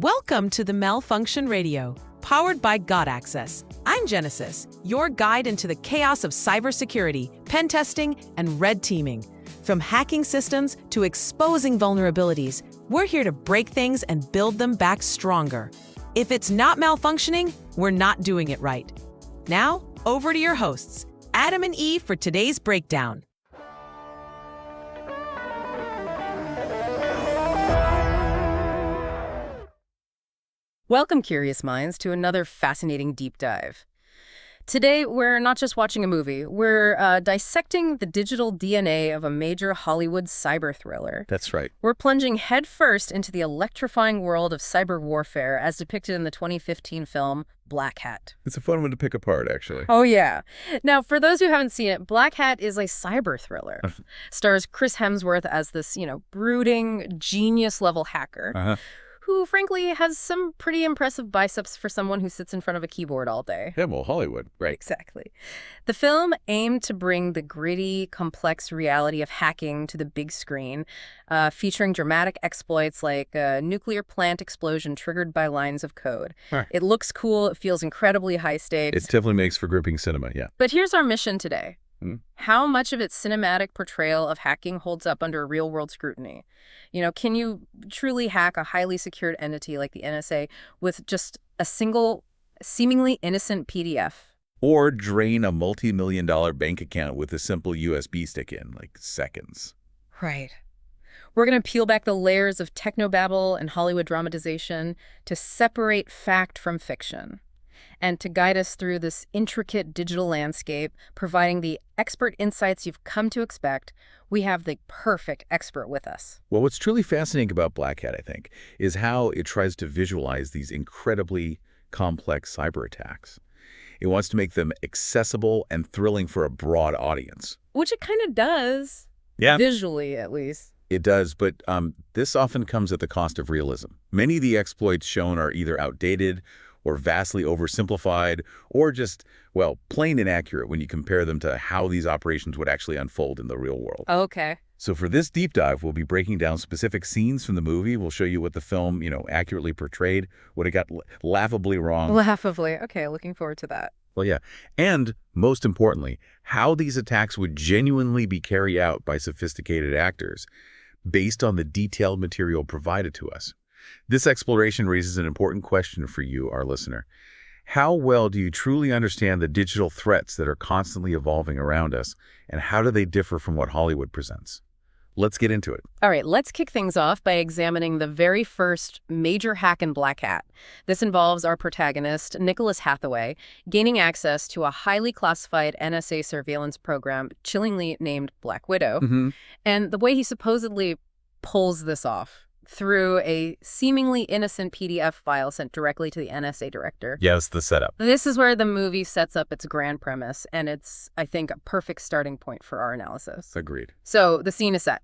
Welcome to the Malfunction Radio, powered by God Access. I'm Genesis, your guide into the chaos of cybersecurity, pen testing, and red teaming. From hacking systems to exposing vulnerabilities, we're here to break things and build them back stronger. If it's not malfunctioning, we're not doing it right. Now, over to your hosts, Adam and Eve, for today's breakdown. Welcome, curious minds, to another fascinating deep dive. Today, we're not just watching a movie, we're dissecting the digital DNA of a major Hollywood cyber thriller. That's right. We're plunging headfirst into the electrifying world of cyber warfare as depicted in the 2015 film Blackhat. It's a fun one to pick apart, actually. Oh, yeah. Now, for those who haven't seen it, Blackhat is a cyber thriller. Stars Chris Hemsworth as this, brooding, genius-level hacker. Who, frankly, has some pretty impressive biceps for someone who sits in front of a keyboard all day. Yeah, well, Hollywood. Right. Exactly. The film aimed to bring the gritty, complex reality of hacking to the big screen, featuring dramatic exploits like a nuclear plant explosion triggered by lines of code. Huh. It looks cool. It feels incredibly high stakes. It definitely makes for gripping cinema, yeah. But here's our mission today. How much of its cinematic portrayal of hacking holds up under real-world scrutiny? Can you truly hack a highly secured entity like the NSA with just a single, seemingly innocent PDF? Or drain a multi-million-dollar bank account with a simple USB stick in, like seconds. Right. We're going to peel back the layers of technobabble and Hollywood dramatization to separate fact from fiction. And to guide us through this intricate digital landscape, providing the expert insights you've come to expect, we have the perfect expert with us. Well, what's truly fascinating about Blackhat, I think, is how it tries to visualize these incredibly complex cyber attacks. It wants to make them accessible and thrilling for a broad audience. Which it kind of does. Yeah. Visually, at least. It does, but this often comes at the cost of realism. Many of the exploits shown are either outdated or vastly oversimplified, or just, well, plain inaccurate when you compare them to how these operations would actually unfold in the real world. Okay. So for this deep dive, we'll be breaking down specific scenes from the movie. We'll show you what the film, accurately portrayed, what it got laughably wrong. Laughably. Okay, looking forward to that. Well, yeah. And most importantly, how these attacks would genuinely be carried out by sophisticated actors based on the detailed material provided to us. This exploration raises an important question for you, our listener. How well do you truly understand the digital threats that are constantly evolving around us, and how do they differ from what Hollywood presents? Let's get into it. All right, let's kick things off by examining the very first major hack in Blackhat. This involves our protagonist, Nicholas Hathaway, gaining access to a highly classified NSA surveillance program, chillingly named Black Widow. And the way he supposedly pulls this off, through a seemingly innocent PDF file sent directly to the NSA director. Yes, the setup. This is where the movie sets up its grand premise, and it's, I think, a perfect starting point for our analysis. Agreed. So the scene is set.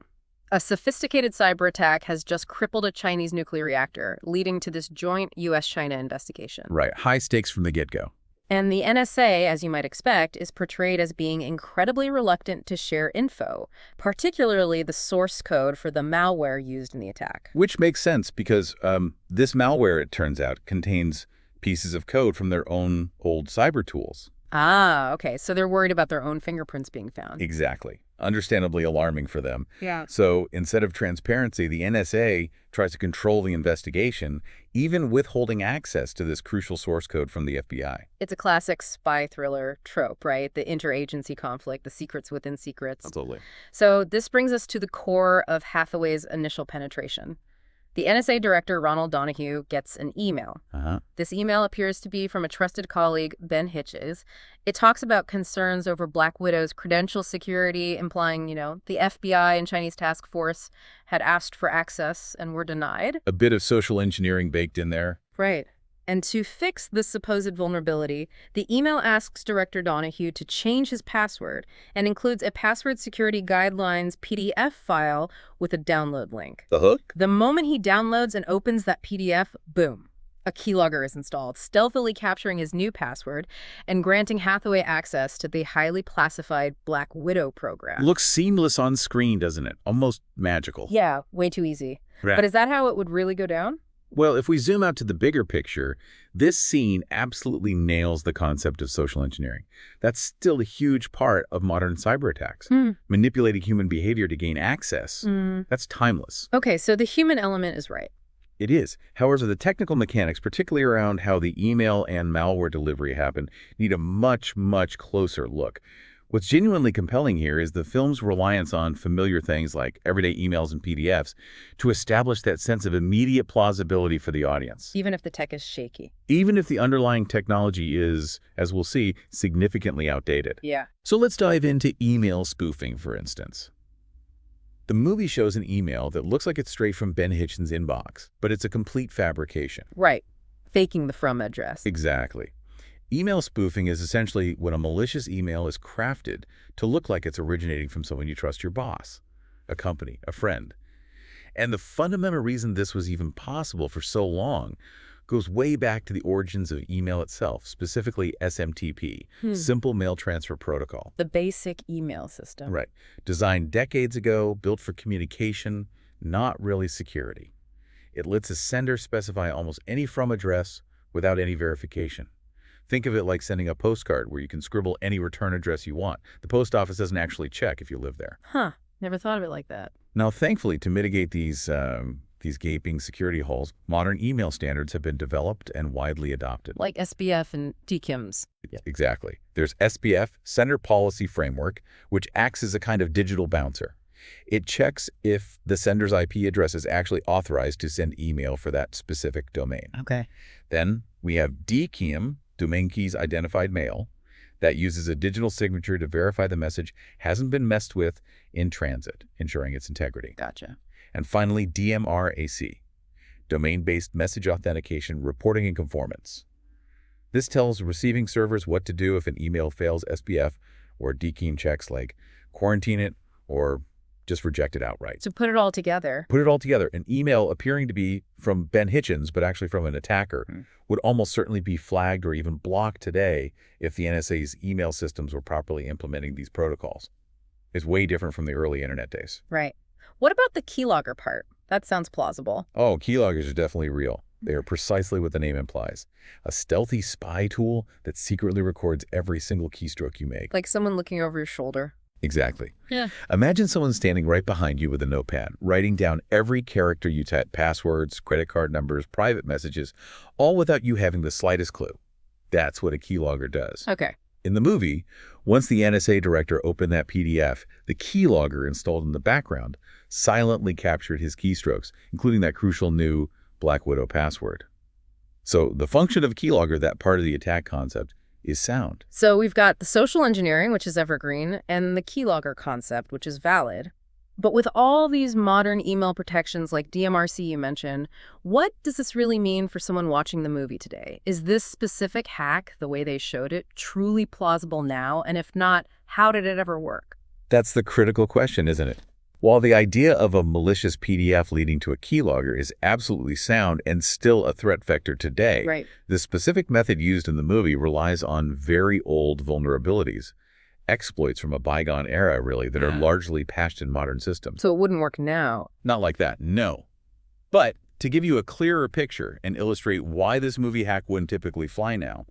A sophisticated cyber attack has just crippled a Chinese nuclear reactor, leading to this joint U.S.-China investigation. Right. High stakes from the get-go. And the NSA, as you might expect, is portrayed as being incredibly reluctant to share info, particularly the source code for the malware used in the attack. Which makes sense because this malware, it turns out, contains pieces of code from their own old cyber tools. Ah, okay. So they're worried about their own fingerprints being found. Exactly. Understandably alarming for them. Yeah. So instead of transparency, the NSA tries to control the investigation, even withholding access to this crucial source code from the FBI. It's a classic spy thriller trope, right? The interagency conflict, the secrets within secrets. Absolutely. So this brings us to the core of Hathaway's initial penetration. The NSA director, Ronald Donahue, gets an email. This email appears to be from a trusted colleague, Ben Hitches. It talks about concerns over Black Widow's credential security, implying, the FBI and Chinese task force had asked for access and were denied. A bit of social engineering baked in there. Right. And to fix this supposed vulnerability, the email asks Director Donahue to change his password and includes a password security guidelines PDF file with a download link. The hook? The moment he downloads and opens that PDF, boom, a keylogger is installed, stealthily capturing his new password and granting Hathaway access to the highly classified Black Widow program. Looks seamless on screen, doesn't it? Almost magical. Yeah, way too easy. Right. But is that how it would really go down? Well, if we zoom out to the bigger picture, this scene absolutely nails the concept of social engineering. That's still a huge part of modern cyber attacks. Manipulating human behavior to gain access, that's timeless. Okay, so the human element is right. It is. However, the technical mechanics, particularly around how the email and malware delivery happen, need a much, much closer look. What's genuinely compelling here is the film's reliance on familiar things like everyday emails and PDFs to establish that sense of immediate plausibility for the audience. Even if the tech is shaky. Even if the underlying technology is, as we'll see, significantly outdated. Yeah. So let's dive into email spoofing, for instance. The movie shows an email that looks like it's straight from Ben Hitchen's inbox, but it's a complete fabrication. Right. Faking the from address. Exactly. Email spoofing is essentially when a malicious email is crafted to look like it's originating from someone you trust, your boss, a company, a friend. And the fundamental reason this was even possible for so long goes way back to the origins of email itself, specifically SMTP, Simple Mail Transfer Protocol. The basic email system. Right. Designed decades ago, built for communication, not really security. It lets a sender specify almost any from address without any verification. Think of it like sending a postcard where you can scribble any return address you want. The post office doesn't actually check if you live there. Huh. Never thought of it like that. Now, thankfully, to mitigate these gaping security holes, modern email standards have been developed and widely adopted. Like SBF and DKIMs. Exactly. There's SPF, Sender Policy Framework, which acts as a kind of digital bouncer. It checks if the sender's IP address is actually authorized to send email for that specific domain. Okay. Then we have DKIM, Domain Keys Identified Mail, that uses a digital signature to verify the message hasn't been messed with in transit, ensuring its integrity. Gotcha. And finally, DMRAC, Domain-Based Message Authentication, Reporting and Conformance. This tells receiving servers what to do if an email fails SPF or DKIM checks like quarantine it or just reject it outright. So put it all together. Put it all together. An email appearing to be from Ben Hitchens, but actually from an attacker, would almost certainly be flagged or even blocked today if the NSA's email systems were properly implementing these protocols. It's way different from the early internet days. Right. What about the keylogger part? That sounds plausible. Oh, keyloggers are definitely real. They are precisely what the name implies. A stealthy spy tool that secretly records every single keystroke you make. Like someone looking over your shoulder. Exactly. Yeah. Imagine someone standing right behind you with a notepad, writing down every character you type, passwords, credit card numbers, private messages, all without you having the slightest clue. That's what a keylogger does. Okay. In the movie, once the NSA director opened that PDF, the keylogger installed in the background silently captured his keystrokes, including that crucial new Black Widow password. So the function of a keylogger, that part of the attack concept, is sound. So we've got the social engineering, which is evergreen, and the keylogger concept, which is valid. But with all these modern email protections like DMRC you mentioned, what does this really mean for someone watching the movie today? Is this specific hack, the way they showed it, truly plausible now? And if not, how did it ever work? That's the critical question, isn't it? While the idea of a malicious PDF leading to a keylogger is absolutely sound and still a threat vector today, Right. the specific method used in the movie relies on very old vulnerabilities, exploits from a bygone era, really, that are largely patched in modern systems. So it wouldn't work now. Not like that, no. But to give you a clearer picture and illustrate why this movie hack wouldn't typically fly now,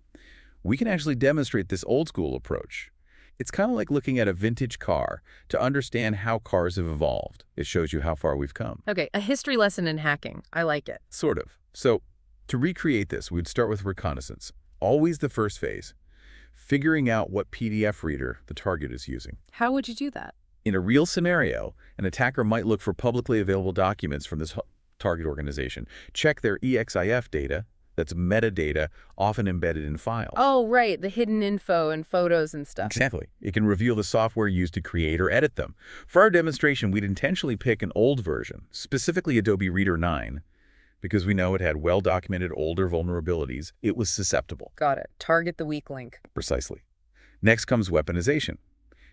we can actually demonstrate this old school approach. It's kind of like looking at a vintage car to understand how cars have evolved. It shows you how far we've come. Okay, a history lesson in hacking. I like it. Sort of. So to recreate this, we'd start with reconnaissance. Always the first phase. Figuring out what PDF reader the target is using. How would you do that? In a real scenario, an attacker might look for publicly available documents from this target organization, check their EXIF data, that's metadata, often embedded in files. Oh, right, the hidden info and photos and stuff. Exactly. It can reveal the software used to create or edit them. For our demonstration, we'd intentionally pick an old version, specifically Adobe Reader 9, because we know it had well-documented older vulnerabilities. It was susceptible. Got it. Target the weak link. Precisely. Next comes weaponization.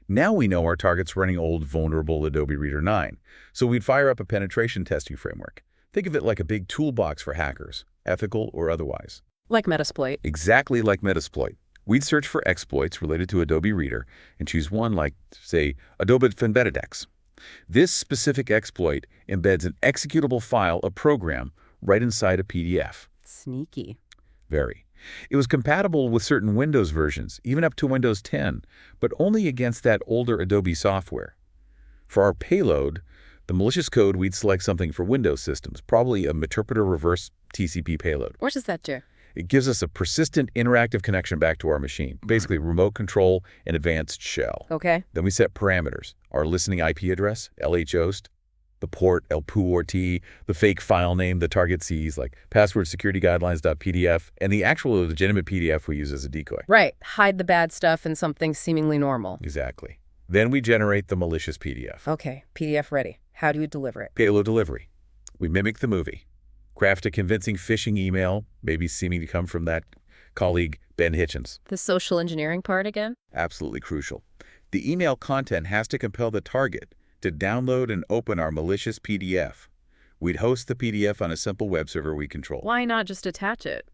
Now we know our target's running old, vulnerable Adobe Reader 9, so we'd fire up a penetration testing framework. Think of it like a big toolbox for hackers, ethical or otherwise. Like Metasploit. Exactly like Metasploit. We'd search for exploits related to Adobe Reader and choose one like, say, Adobe Finbetidex. This specific exploit embeds an executable file, a program, right inside a PDF. Sneaky. Very. It was compatible with certain Windows versions, even up to Windows 10, but only against that older Adobe software. For our payload, the malicious code, we'd select something for Windows systems, probably a Meterpreter reverse TCP payload. What does that do? It gives us a persistent interactive connection back to our machine, basically remote control and advanced shell. Okay. Then we set parameters, our listening IP address, LHOst, the port, LPORT, the fake file name the target sees, like password security guidelines.pdf, and the actual legitimate PDF we use as a decoy. Right. Hide the bad stuff in something seemingly normal. Exactly. Then we generate the malicious PDF. Okay. PDF ready. How do you deliver it? Payload delivery. We mimic the movie. Craft a convincing phishing email, maybe seeming to come from that colleague, Ben Hitchens. The social engineering part again? Absolutely crucial. The email content has to compel the target to download and open our malicious PDF. We'd host the PDF on a simple web server we control. Why not just attach it?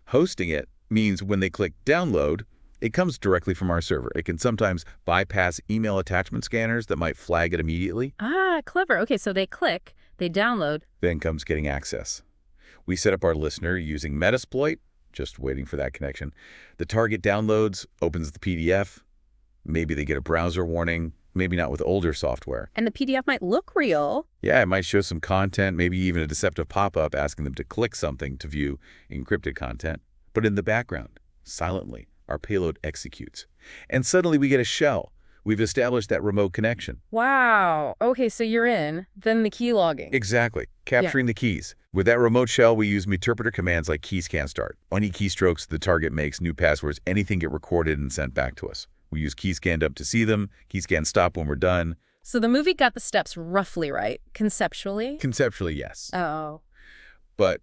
Hosting it means when they click download, it comes directly from our server. It can sometimes bypass email attachment scanners that might flag it immediately. Ah, clever. Okay, so they click, they download. Then comes getting access. We set up our listener using Metasploit, just waiting for that connection. The target downloads, opens the PDF. Maybe they get a browser warning, maybe not with older software. And the PDF might look real. Yeah, it might show some content, maybe even a deceptive pop-up asking them to click something to view encrypted content. But in the background, silently, our payload executes. And suddenly we get a shell. We've established that remote connection. Wow. Okay, so you're in. Then the key logging. Exactly. Capturing the keys. With that remote shell, we use Meterpreter commands like keyscan start. Any keystrokes the target makes, new passwords, anything get recorded and sent back to us. We use keyscan up to see them, keyscan stop when we're done. So the movie got the steps roughly right, conceptually? Conceptually, yes. Oh. But,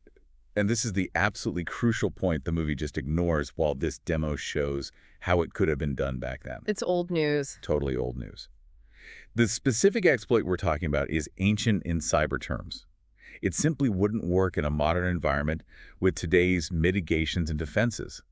and this is the absolutely crucial point the movie just ignores while this demo shows how it could have been done back then. It's old news. Totally old news. The specific exploit we're talking about is ancient in cyber terms. It simply wouldn't work in a modern environment with today's mitigations and defenses.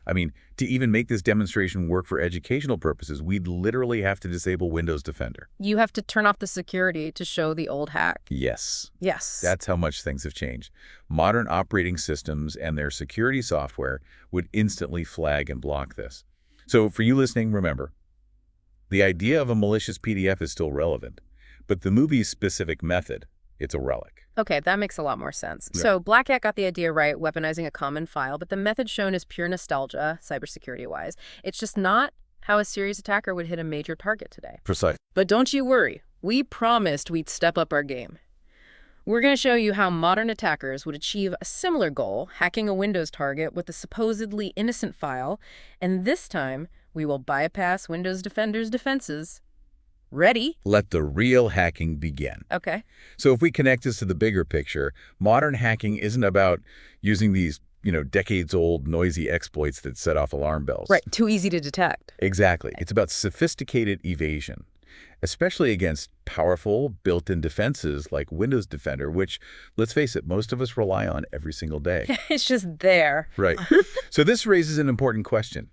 I mean, to even make this demonstration work for educational purposes, we'd literally have to disable Windows Defender. You have to turn off the security to show the old hack. Yes. Yes. That's how much things have changed. Modern operating systems and their security software would instantly flag and block this. So for you listening, remember, the idea of a malicious PDF is still relevant, but the movie's specific method, it's a relic. Okay, that makes a lot more sense. Yeah. So Blackhat got the idea right, weaponizing a common file, but the method shown is pure nostalgia, cybersecurity-wise. It's just not how a serious attacker would hit a major target today. Precise. But don't you worry. We promised we'd step up our game. We're going to show you how modern attackers would achieve a similar goal, hacking a Windows target with a supposedly innocent file, and this time we will bypass Windows Defender's defenses. Ready? Let the real hacking begin. Okay. So if we connect this to the bigger picture, modern hacking isn't about using these, decades-old noisy exploits that set off alarm bells. Right. Too easy to detect. Exactly. It's about sophisticated evasion, especially against powerful built-in defenses like Windows Defender, which, let's face it, most of us rely on every single day. It's just there. Right. So this raises an important question.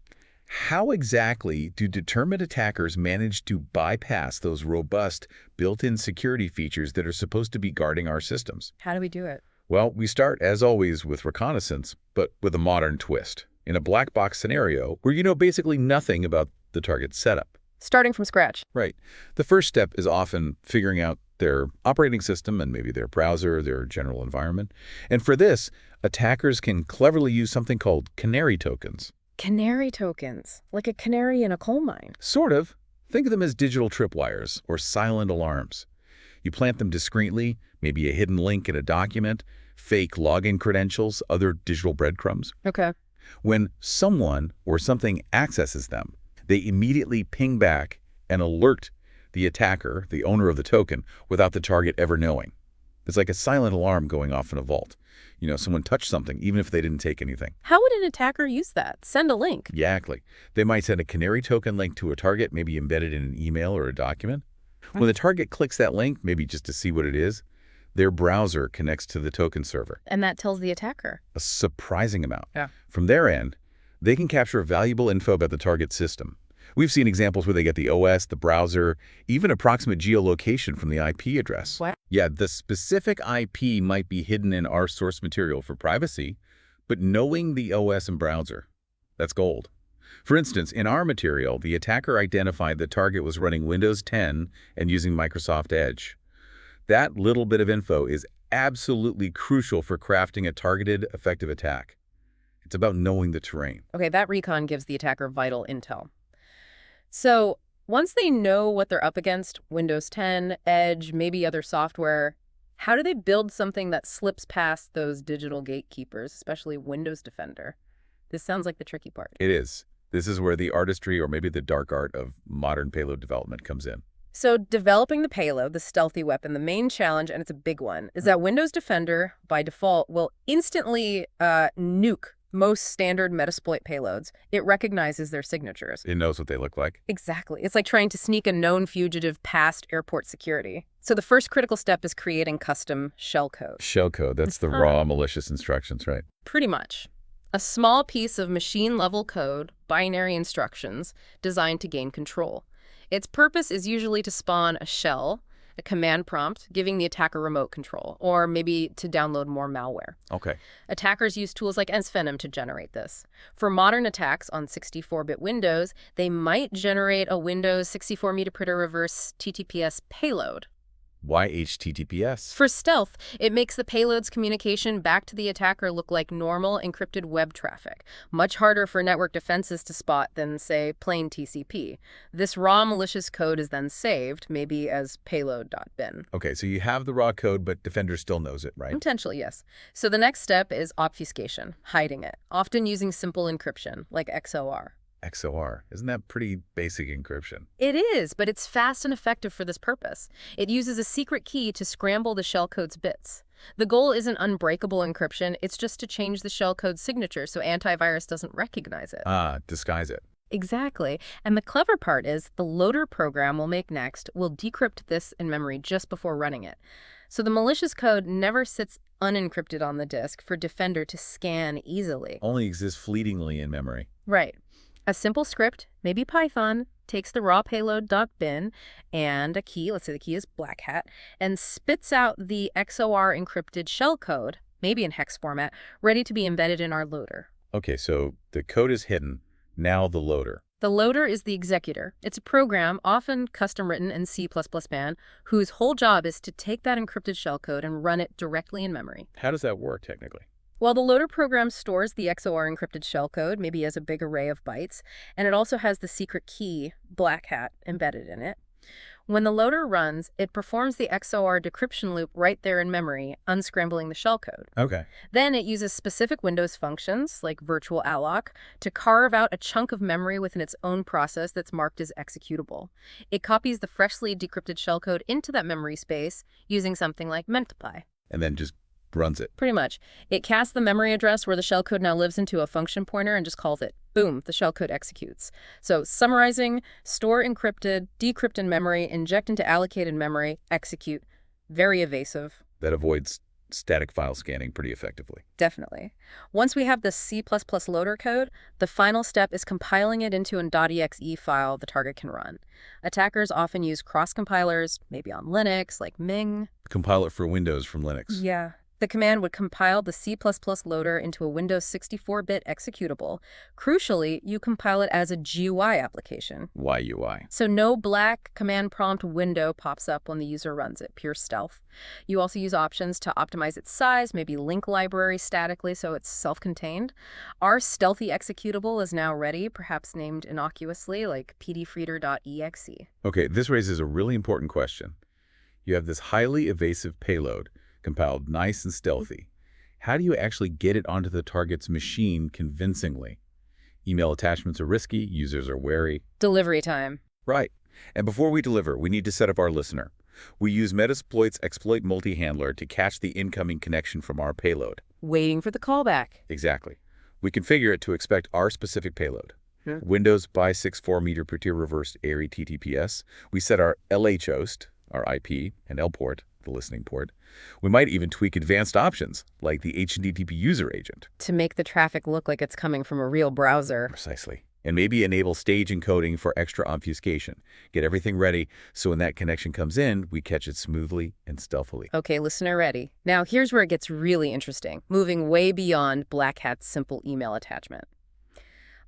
How exactly do determined attackers manage to bypass those robust built-in security features that are supposed to be guarding our systems? How do we do it? Well, we start, as always, with reconnaissance, but with a modern twist. In a black box scenario where you know basically nothing about the target's setup. Starting from scratch. Right. The first step is often figuring out their operating system and maybe their browser, their general environment. And for this, attackers can cleverly use something called canary tokens. Canary tokens, like a canary in a coal mine. Sort of. Think of them as digital tripwires or silent alarms. You plant them discreetly, maybe a hidden link in a document, fake login credentials, other digital breadcrumbs. Okay. When someone or something accesses them, they immediately ping back and alert the attacker, the owner of the token, without the target ever knowing. It's like a silent alarm going off in a vault. Someone touched something, even if they didn't take anything. How would an attacker use that? Send a link. Exactly. They might send a canary token link to a target, maybe embedded in an email or a document. When the target clicks that link, maybe just to see what it is, their browser connects to the token server. And that tells the attacker. A surprising amount. Yeah. From their end, they can capture valuable info about the target system. We've seen examples where they get the OS, the browser, even approximate geolocation from the IP address. What? Yeah, the specific IP might be hidden in our source material for privacy, but knowing the OS and browser, that's gold. For instance, in our material, the attacker identified the target was running Windows 10 and using Microsoft Edge. That little bit of info is absolutely crucial for crafting a targeted, effective attack. It's about knowing the terrain. Okay, that recon gives the attacker vital intel. So once they know what they're up against, Windows 10, Edge, maybe other software, how do they build something that slips past those digital gatekeepers, especially Windows Defender? This sounds like the tricky part. It is. This is where the artistry or maybe the dark art of modern payload development comes in. So developing the payload, the stealthy weapon, the main challenge, and it's a big one, is that Windows Defender, by default, will instantly nuke most standard Metasploit payloads. It recognizes their signatures. It knows what they look like. Exactly. It's like trying to sneak a known fugitive past airport security. So the first critical step is creating custom shellcode. Shellcode, that's the raw malicious instructions, right? Pretty much. A small piece of machine-level code, binary instructions, designed to gain control. Its purpose is usually to spawn a shell, a command prompt, giving the attacker remote control, or maybe to download more malware. Okay. Attackers use tools like NSvenom to generate this. For modern attacks on 64-bit Windows, they might generate a Windows 64-meter reverse TTPS payload. Why HTTPS? For stealth, it makes the payload's communication back to the attacker look like normal encrypted web traffic. Much harder for network defenses to spot than, say, plain TCP. This raw malicious code is then saved, maybe as payload.bin. Okay, so you have the raw code, but Defender still knows it, right? Potentially, yes. So the next step is obfuscation, hiding it, often using simple encryption, like XOR. XOR. Isn't that pretty basic encryption? It is, but it's fast and effective for this purpose. It uses a secret key to scramble the shellcode's bits. The goal isn't unbreakable encryption, it's just to change the shellcode signature so antivirus doesn't recognize it. Disguise it. Exactly. And the clever part is the loader program we'll make next will decrypt this in memory just before running it. So the malicious code never sits unencrypted on the disk for Defender to scan easily. Only exists fleetingly in memory. Right. A simple script, maybe Python, takes the raw payload.bin and a key, let's say the key is Blackhat, and spits out the XOR encrypted shellcode, maybe in hex format, ready to be embedded in our loader. Okay, so the code is hidden. Now the loader. The loader is the executor. It's a program, often custom written in C++ band, whose whole job is to take that encrypted shellcode and run it directly in memory. How does that work technically? Well, the loader program stores the XOR encrypted shellcode, maybe as a big array of bytes, and it also has the secret key, Blackhat, embedded in it. When the loader runs, it performs the XOR decryption loop right there in memory, unscrambling the shellcode. Okay. Then it uses specific Windows functions, like virtual alloc, to carve out a chunk of memory within its own process that's marked as executable. It copies the freshly decrypted shellcode into that memory space using something like Mentipy. And then just runs it. Pretty much. It casts the memory address where the shellcode now lives into a function pointer and just calls it. Boom, the shellcode executes. So summarizing, store encrypted, decrypt in memory, inject into allocated memory, execute. Very evasive. That avoids static file scanning pretty effectively. Definitely. Once we have the C++ loader code, the final step is compiling it into an .exe file the target can run. Attackers often use cross-compilers, maybe on Linux, like Ming. Compile it for Windows from Linux. Yeah. The command would compile the C++ loader into a Windows 64-bit executable. Crucially, you compile it as a GUI application. Why UI? So no black command prompt window pops up when the user runs it, pure stealth. You also use options to optimize its size, maybe link library statically so it's self-contained. Our stealthy executable is now ready, perhaps named innocuously like pdfreeder.exe. Okay, this raises a really important question. You have this highly evasive payload, compiled nice and stealthy. How do you actually get it onto the target's machine convincingly? Email attachments are risky, users are wary. Delivery time. Right. And before we deliver, we need to set up our listener. We use Metasploit's exploit multi-handler to catch the incoming connection from our payload. Waiting for the callback. Exactly. We configure it to expect our specific payload. Yeah. Windows by 64-meter per tier reversed ARI TTPS. We set our LH host, our IP, and L port, the listening port. We might even tweak advanced options, like the HTTP user agent. To make the traffic look like it's coming from a real browser. Precisely. And maybe enable stage encoding for extra obfuscation. Get everything ready so when that connection comes in, we catch it smoothly and stealthily. Okay, listener ready. Now here's where it gets really interesting, moving way beyond Blackhat's simple email attachment.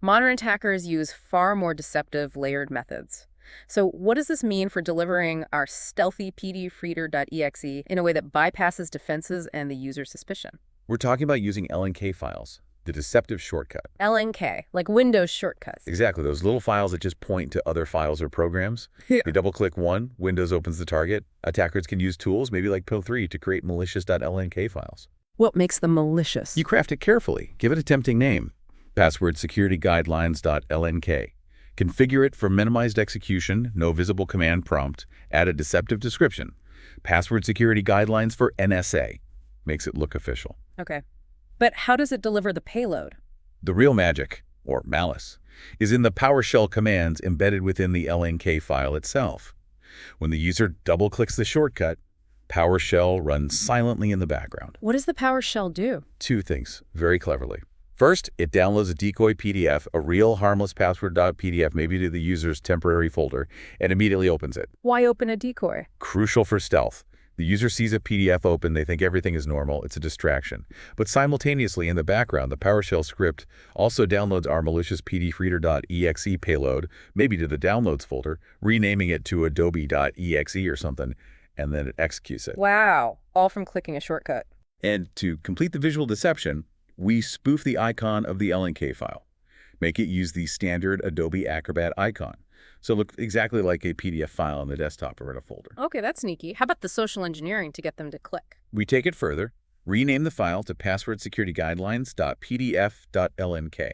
Modern attackers use far more deceptive layered methods. So what does this mean for delivering our stealthy pdfreeder.exe in a way that bypasses defenses and the user's suspicion? We're talking about using LNK files, the deceptive shortcut. LNK, like Windows shortcuts. Exactly, those little files that just point to other files or programs. Yeah. You double-click one, Windows opens the target. Attackers can use tools, maybe like PIL3, to create malicious.lnk files. What makes them malicious? You craft it carefully. Give it a tempting name. Password security guidelines.lnk. Configure it for minimized execution, no visible command prompt. Add a deceptive description. Password security guidelines for NSA. Makes it look official. Okay. But how does it deliver the payload? The real magic, or malice, is in the PowerShell commands embedded within the LNK file itself. When the user double-clicks the shortcut, PowerShell runs silently in the background. What does the PowerShell do? Two things, very cleverly. First, it downloads a decoy PDF, a real harmless password.pdf, maybe to the user's temporary folder, and immediately opens it. Why open a decoy? Crucial for stealth. The user sees a PDF open, they think everything is normal, it's a distraction. But simultaneously, in the background, the PowerShell script also downloads our malicious pdfreeder.exe payload, maybe to the downloads folder, renaming it to adobe.exe or something, and then it executes it. Wow, all from clicking a shortcut. And to complete the visual deception, we spoof the icon of the LNK file. Make it use the standard Adobe Acrobat icon. So look exactly like a PDF file on the desktop or in a folder. Okay, that's sneaky. How about the social engineering to get them to click? We take it further, rename the file to passwordsecurityguidelines.pdf.lnk.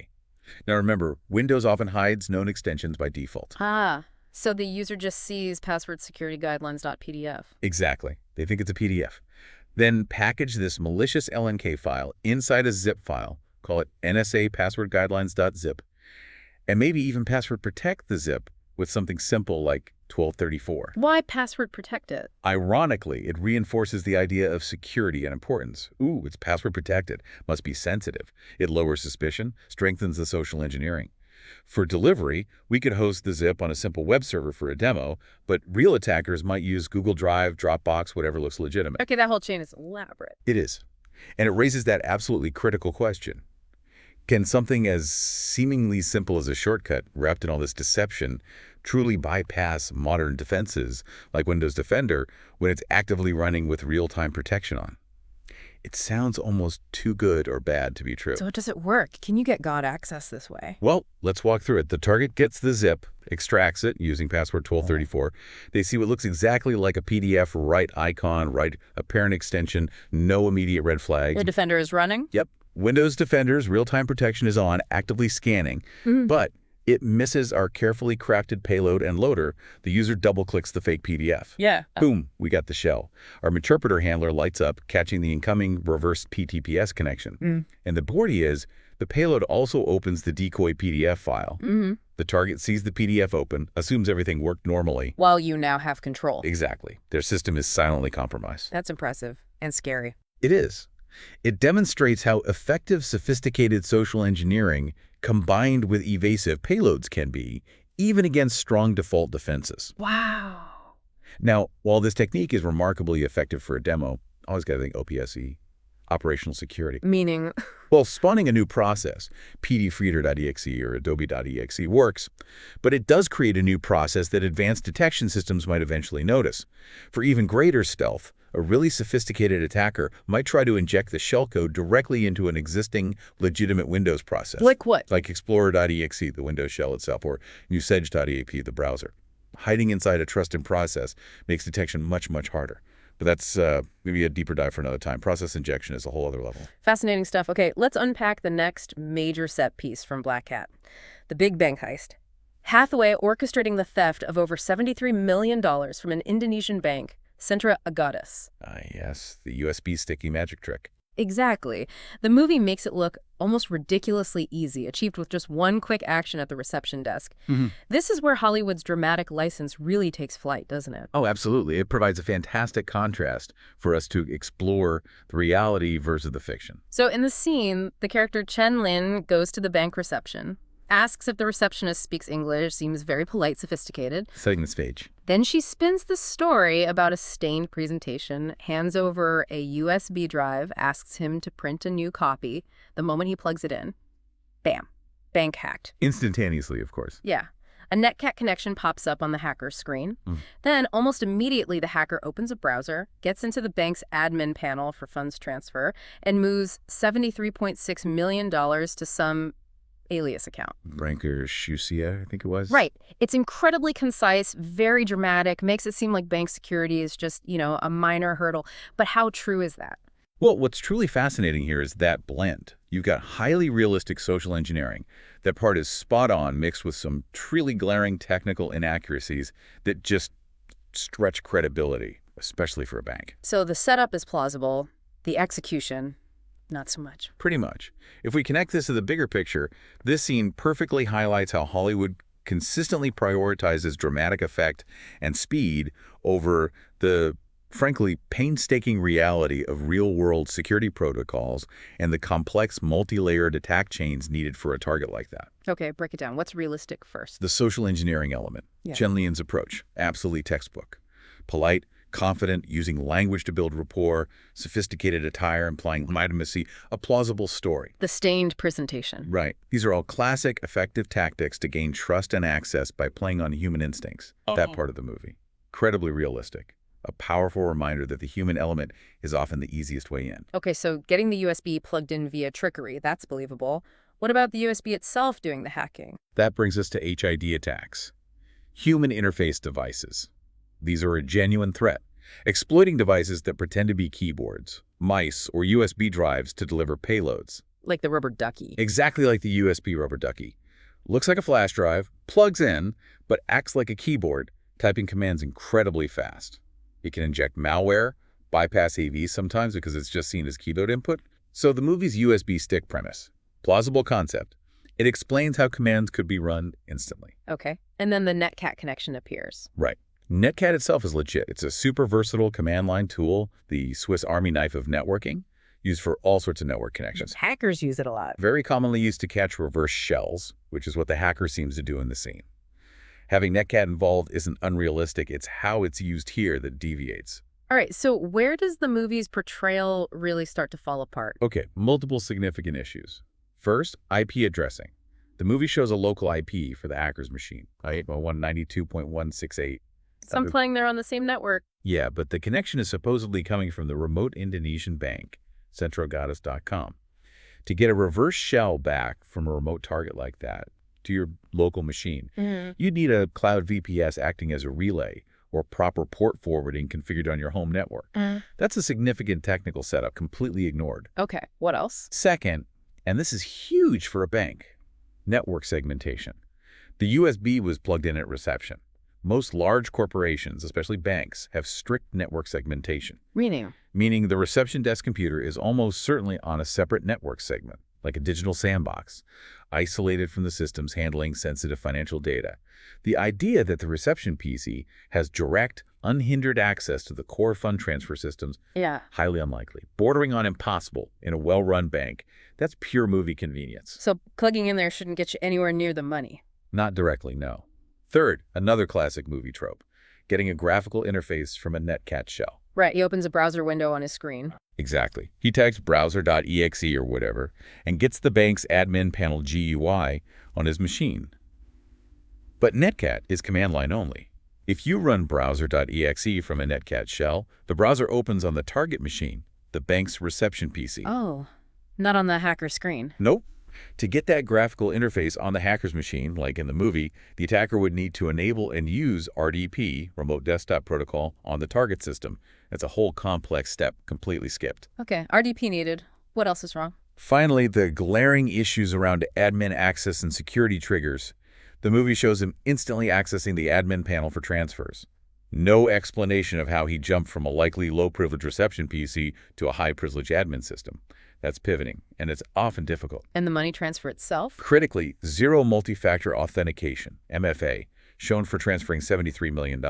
Now remember, Windows often hides known extensions by default. Ah, so the user just sees passwordsecurityguidelines.pdf. Exactly. They think it's a PDF. Then package this malicious LNK file inside a zip file, call it NSA passwordguidelines.zip, and maybe even password protect the zip with something simple like 1234. Why password protect it? Ironically, it reinforces the idea of security and importance. Ooh, it's password protected, must be sensitive. It lowers suspicion, strengthens the social engineering. For delivery, we could host the zip on a simple web server for a demo, but real attackers might use Google Drive, Dropbox, whatever looks legitimate. Okay, that whole chain is elaborate. It is. And it raises that absolutely critical question. Can something as seemingly simple as a shortcut wrapped in all this deception truly bypass modern defenses like Windows Defender when it's actively running with real-time protection on? It sounds almost too good or bad to be true. So does it work? Can you get God access this way? Well, let's walk through it. The target gets the zip, extracts it using password 1234. They see what looks exactly like a PDF, right icon, right apparent extension, no immediate red flags. The Defender is running? Yep. Windows Defender's real-time protection is on, actively scanning, but it misses our carefully crafted payload and loader. The user double-clicks the fake PDF. Yeah. Boom, we got the shell. Our interpreter handler lights up, catching the incoming reverse PTPS connection. And the beauty is, the payload also opens the decoy PDF file. The target sees the PDF open, assumes everything worked normally. While you now have control. Exactly. Their system is silently compromised. That's impressive and scary. It is. It demonstrates how effective sophisticated social engineering combined with evasive payloads can be, even against strong default defenses. Wow. Now, while this technique is remarkably effective for a demo, I always got to think OPSE, operational security. Meaning? Well, spawning a new process, pdfreeder.exe or adobe.exe works, but it does create a new process that advanced detection systems might eventually notice. For even greater stealth, a really sophisticated attacker might try to inject the shellcode directly into an existing legitimate Windows process. Like what? Like explorer.exe, the Windows shell itself, or usage.ap, the browser. Hiding inside a trusted process makes detection much, much harder. But that's maybe a deeper dive for another time. Process injection is a whole other level. Fascinating stuff. Okay, let's unpack the next major set piece from Blackhat, the Big Bank heist. Hathaway orchestrating the theft of over $73 million from an Indonesian bank, Sentra Agadas. Yes, the USB sticky magic trick. Exactly. The movie makes it look almost ridiculously easy, achieved with just one quick action at the reception desk. This is where Hollywood's dramatic license really takes flight, doesn't it? Oh, absolutely. It provides a fantastic contrast for us to explore the reality versus the fiction. So in the scene, the character Chen Lin goes to the bank reception. Asks if the receptionist speaks English, seems very polite, sophisticated. Setting the stage. Then she spins the story about a stained presentation, hands over a USB drive, asks him to print a new copy. The moment he plugs it in, bam, bank hacked. Instantaneously, of course. Yeah. A Netcat connection pops up on the hacker's screen. Then, almost immediately, the hacker opens a browser, gets into the bank's admin panel for funds transfer, and moves $73.6 million to some alias account. Branker Shusia, I think it was. Right. It's incredibly concise, very dramatic, makes it seem like bank security is just, a minor hurdle. But how true is that? Well, what's truly fascinating here is that blend. You've got highly realistic social engineering. That part is spot on, mixed with some truly glaring technical inaccuracies that just stretch credibility, especially for a bank. So the setup is plausible, the execution, not so much. Pretty much. If we connect this to the bigger picture, this scene perfectly highlights how Hollywood consistently prioritizes dramatic effect and speed over the frankly, painstaking reality of real-world security protocols and the complex multi-layered attack chains needed for a target like that. Okay, break it down. What's realistic first? The social engineering element. Yeah. Chen Lian's approach. Absolutely textbook. Polite, confident, using language to build rapport, sophisticated attire implying legitimacy, a plausible story. The stained presentation. Right. These are all classic, effective tactics to gain trust and access by playing on human instincts. That part of the movie. Incredibly realistic. A powerful reminder that the human element is often the easiest way in. Okay, so getting the USB plugged in via trickery, that's believable. What about the USB itself doing the hacking? That brings us to HID attacks. Human interface devices. These are a genuine threat, exploiting devices that pretend to be keyboards, mice, or USB drives to deliver payloads. Like the rubber ducky. Exactly like the USB rubber ducky. Looks like a flash drive, plugs in, but acts like a keyboard, typing commands incredibly fast. It can inject malware, bypass AV sometimes because it's just seen as keyboard input. So the movie's USB stick premise, plausible concept. It explains how commands could be run instantly. Okay. And then the Netcat connection appears. Right. Netcat itself is legit. It's a super versatile command line tool, the Swiss Army knife of networking, used for all sorts of network connections. Hackers use it a lot. Very commonly used to catch reverse shells, which is what the hacker seems to do in the scene. Having Netcat involved isn't unrealistic. It's how it's used here that deviates. All right, so where does the movie's portrayal really start to fall apart? Okay, multiple significant issues. First, IP addressing. The movie shows a local IP for the hacker's machine, right? 192.168. Some playing there on the same network. Yeah, but the connection is supposedly coming from the remote Indonesian bank, centrogatus.com. To get a reverse shell back from a remote target like that to your local machine, you'd need a cloud VPS acting as a relay or proper port forwarding configured on your home network. That's a significant technical setup completely ignored. Okay, what else? Second, and this is huge for a bank, network segmentation. The USB was plugged in at reception. Most large corporations, especially banks, have strict network segmentation. Meaning the reception desk computer is almost certainly on a separate network segment, like a digital sandbox, isolated from the systems handling sensitive financial data. The idea that the reception PC has direct, unhindered access to the core fund transfer systems, highly unlikely, bordering on impossible in a well-run bank. That's pure movie convenience. So plugging in there shouldn't get you anywhere near the money. Not directly, no. Third, another classic movie trope, getting a graphical interface from a Netcat shell. Right, he opens a browser window on his screen. Exactly. He types browser.exe or whatever and gets the bank's admin panel GUI on his machine. But Netcat is command line only. If you run browser.exe from a Netcat shell, the browser opens on the target machine, the bank's reception PC. Oh, not on the hacker screen. Nope. To get that graphical interface on the hacker's machine, like in the movie, the attacker would need to enable and use RDP, Remote Desktop Protocol, on the target system. That's a whole complex step completely skipped. Okay, RDP needed. What else is wrong? Finally, the glaring issues around admin access and security triggers. The movie shows him instantly accessing the admin panel for transfers. No explanation of how he jumped from a likely low-privilege reception PC to a high-privilege admin system. That's pivoting, and it's often difficult. And the money transfer itself? Critically, zero multi-factor authentication, MFA, shown for transferring $73 million.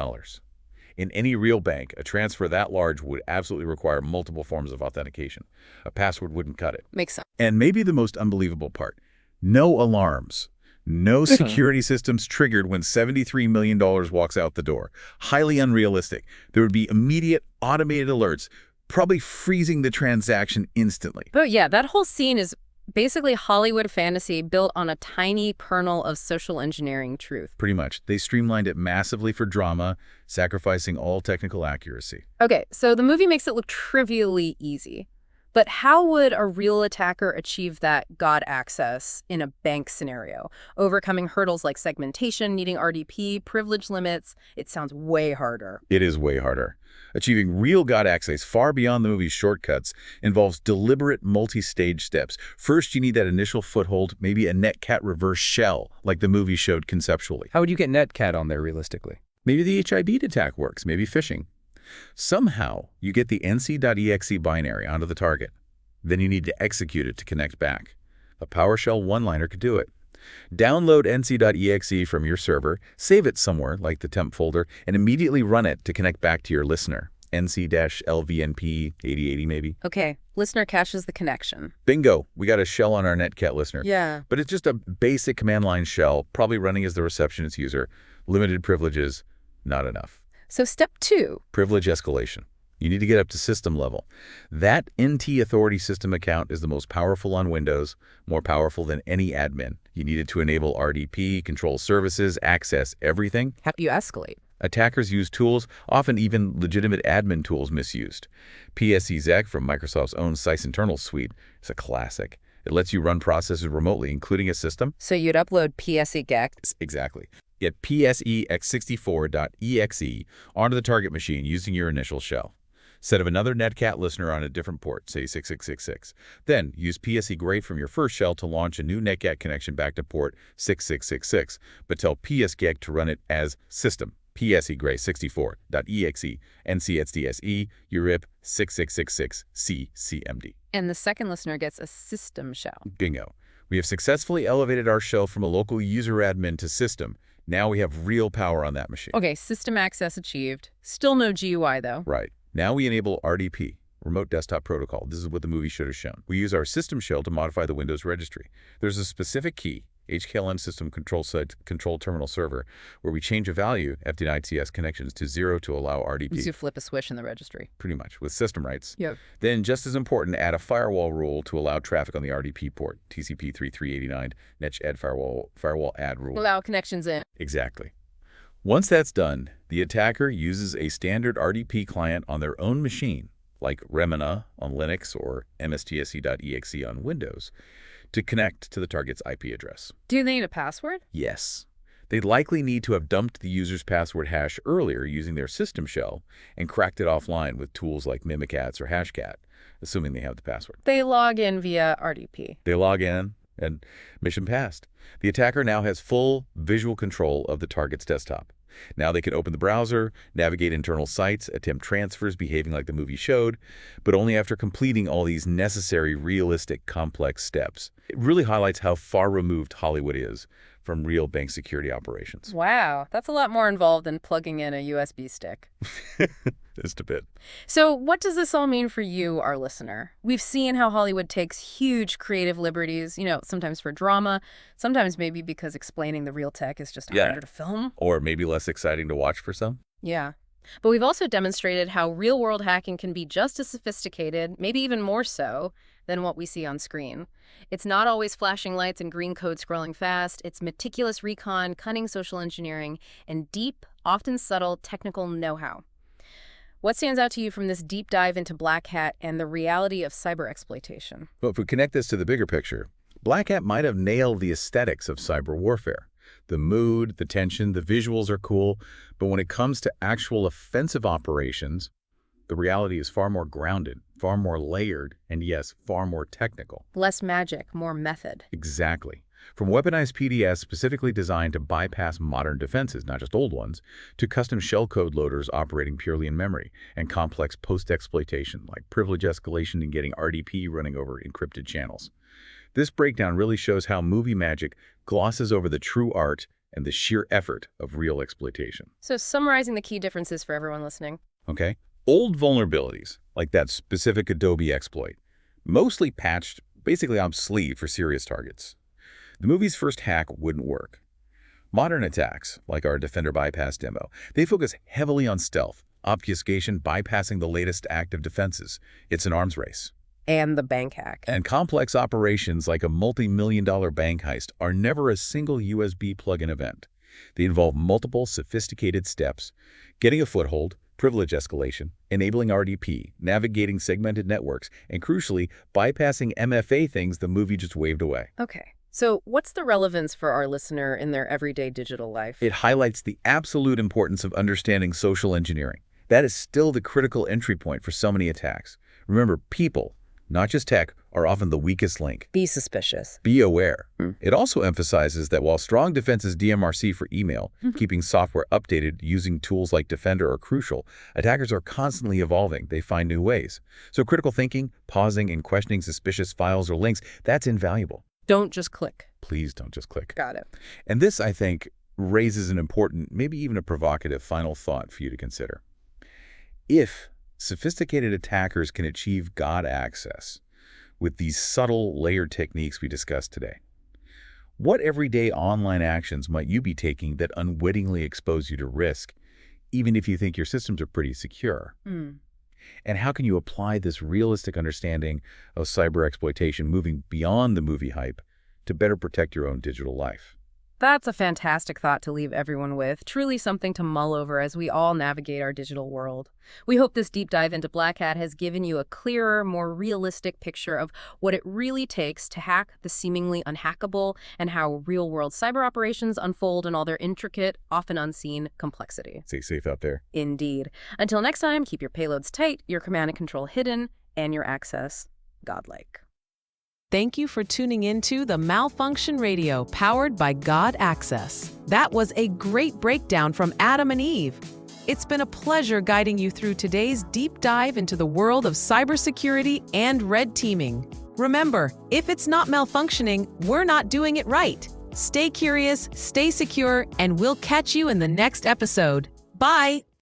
In any real bank, a transfer that large would absolutely require multiple forms of authentication. A password wouldn't cut it. Makes sense. And maybe the most unbelievable part, no alarms. No security systems triggered when $73 million walks out the door. Highly unrealistic. There would be immediate automated alerts, probably freezing the transaction instantly. But yeah, that whole scene is basically Hollywood fantasy built on a tiny kernel of social engineering truth. Pretty much. They streamlined it massively for drama, sacrificing all technical accuracy. Okay, so the movie makes it look trivially easy. But how would a real attacker achieve that God access in a bank scenario? Overcoming hurdles like segmentation, needing RDP, privilege limits, it sounds way harder. It is way harder. Achieving real God access far beyond the movie's shortcuts involves deliberate multi-stage steps. First, you need that initial foothold, maybe a netcat reverse shell, like the movie showed conceptually. How would you get netcat on there realistically? Maybe the HID attack works, maybe phishing. Somehow, you get the nc.exe binary onto the target. Then you need to execute it to connect back. A PowerShell one-liner could do it. Download nc.exe from your server, save it somewhere, like the temp folder, and immediately run it to connect back to your listener. nc-lvnp 8080 maybe. Okay, listener caches the connection. Bingo, we got a shell on our netcat listener. Yeah. But it's just a basic command line shell, probably running as the receptionist user. Limited privileges, not enough. So step 2. Privilege escalation. You need to get up to system level. That NT authority system account is the most powerful on Windows, more powerful than any admin. You need it to enable RDP, control services, access everything. How do you escalate? Attackers use tools, often even legitimate admin tools misused. PSExec from Microsoft's own SICE internal suite is a classic. It lets you run processes remotely, including a system. So you'd upload PSExec. Exactly. Get psexx64.exe onto the target machine using your initial shell. Set up another netcat listener on a different port, say 6666. Then use psegray from your first shell to launch a new netcat connection back to port 6666, but tell psgeg to run it as system, psegray64.exe, ncsdse, urip 6666 ccmd. And the second listener gets a system shell. Bingo. We have successfully elevated our shell from a local user admin to system. Now we have real power on that machine. Okay, system access achieved. Still no GUI, though. Right. Now we enable RDP, Remote Desktop Protocol. This is what the movie should have shown. We use our system shell to modify the Windows registry. There's a specific key, HKLM System Control Terminal Server, where we change a value, FDNICS connections, to 0 to allow RDP. So you flip a switch in the registry. Pretty much, with system rights. Yep. Then, just as important, add a firewall rule to allow traffic on the RDP port, TCP 3389, netch firewall add rule. Allow connections in. Exactly. Once that's done, the attacker uses a standard RDP client on their own machine, like Remina on Linux or mstse.exe on Windows, to connect to the target's IP address. Do they need a password? Yes. They'd likely need to have dumped the user's password hash earlier using their system shell and cracked it offline with tools like Mimikatz or Hashcat, assuming they have the password. They log in via RDP. They log in, and mission passed. The attacker now has full visual control of the target's desktop. Now they can open the browser, navigate internal sites, attempt transfers behaving like the movie showed, but only after completing all these necessary, realistic, complex steps. It really highlights how far removed Hollywood is from real bank security operations. Wow, that's a lot more involved than plugging in a USB stick. Just a bit. So what does this all mean for you, our listener? We've seen how Hollywood takes huge creative liberties, sometimes for drama, sometimes maybe because explaining the real tech is just harder to film. Or maybe less exciting to watch for some. Yeah. But we've also demonstrated how real-world hacking can be just as sophisticated, maybe even more so, than what we see on screen. It's not always flashing lights and green code scrolling fast. It's meticulous recon, cunning social engineering, and deep, often subtle technical know-how. What stands out to you from this deep dive into Blackhat and the reality of cyber exploitation? Well, if we connect this to the bigger picture, Blackhat might have nailed the aesthetics of cyber warfare. The mood, the tension, the visuals are cool, but when it comes to actual offensive operations, the reality is far more grounded, far more layered, and yes, far more technical. Less magic, more method. Exactly. From weaponized PDS specifically designed to bypass modern defenses, not just old ones, to custom shellcode loaders operating purely in memory, and complex post-exploitation like privilege escalation and getting RDP running over encrypted channels. This breakdown really shows how movie magic glosses over the true art and the sheer effort of real exploitation. So summarizing the key differences for everyone listening. Okay. Old vulnerabilities, like that specific Adobe exploit, mostly patched, basically obsolete for serious targets. the movie's first hack wouldn't work. Modern attacks, like our Defender bypass demo, they focus heavily on stealth, obfuscation, bypassing the latest active defenses. It's an arms race. And the bank hack. And complex operations like a multi-million-dollar bank heist are never a single USB plug-in event. They involve multiple sophisticated steps, getting a foothold, privilege escalation, enabling RDP, navigating segmented networks, and crucially, bypassing MFA things the movie just waved away. Okay. So what's the relevance for our listener in their everyday digital life? It highlights the absolute importance of understanding social engineering. That is still the critical entry point for so many attacks. Remember, people, not just tech, are often the weakest link. Be suspicious. Be aware. It also emphasizes that while strong defenses DMRC for email, keeping software updated using tools like Defender are crucial, attackers are constantly evolving. They find new ways. So critical thinking, pausing, and questioning suspicious files or links, that's invaluable. Don't just click. Please don't just click. Got it. And this, I think, raises an important, maybe even a provocative final thought for you to consider. If sophisticated attackers can achieve God access with these subtle, layered techniques we discussed today, what everyday online actions might you be taking that unwittingly expose you to risk, even if you think your systems are pretty secure? And how can you apply this realistic understanding of cyber exploitation, moving beyond the movie hype, to better protect your own digital life? That's a fantastic thought to leave everyone with. Truly something to mull over as we all navigate our digital world. We hope this deep dive into Blackhat has given you a clearer, more realistic picture of what it really takes to hack the seemingly unhackable and how real-world cyber operations unfold in all their intricate, often unseen complexity. Stay safe out there. Indeed. Until next time, keep your payloads tight, your command and control hidden, and your access godlike. Thank you for tuning into the Malfunction Radio powered by God Access. That was a great breakdown from Adam and Eve. It's been a pleasure guiding you through today's deep dive into the world of cybersecurity and red teaming. Remember, if it's not malfunctioning, we're not doing it right. Stay curious, stay secure, and we'll catch you in the next episode. Bye!